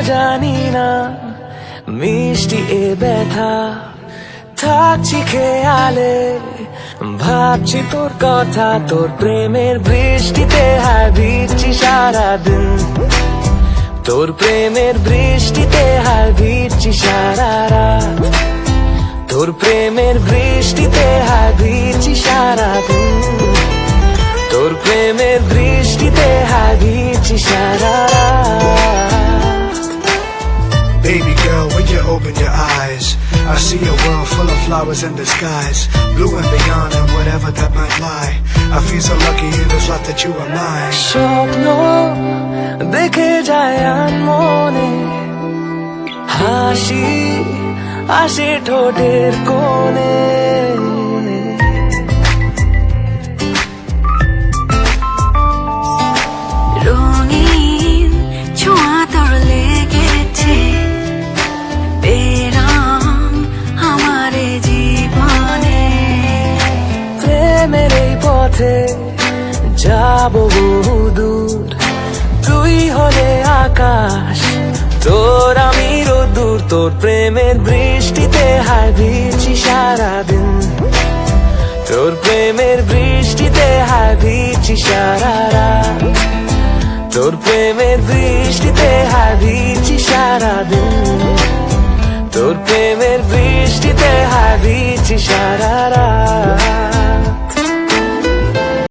জানি না মিষ্টি এ ব্যথা থাকছি খেয়ালে ভাবছি তোর কথা তোর প্রেমের বৃষ্টিতে হায় ভিজছি সারাদিন তোর প্রেমের বৃষ্টিতে হায় ভিজছি সারা রাত তোর প্রেমের বৃষ্টিতে হায় ভিজছি সারাদিন তোর প্রেমের বৃষ্টিতে হায় ভিজছি সারা রাত Baby girl, when you open your eyes, I see a world full of flowers in the skies, blue and beyond and whatever that might lie. I feel so lucky in this life that you are mine. স্বপ্ন দেখে যায় মনে হাসি আসে ঠোঁটের কোণে রঙিন ছোঁয়া তোর লেগেছে বেরাম আমার জীবনে প্রেমের এই পথে যাব বহুদূর তুই হলে আকাশ তোর আমি রোদ্দুর তোর প্রেমের বৃষ্টিতে হায় ভিজছি সারাদিন তোর প্রেমের বৃষ্টিতে হায় ভিজছি সারা রাত তোর প্রেমের বৃষ্টিতে হায় ভিজছি সারাদিন তোর প্রেমের বৃষ্টিতে হায় ভিজছি সারা রাত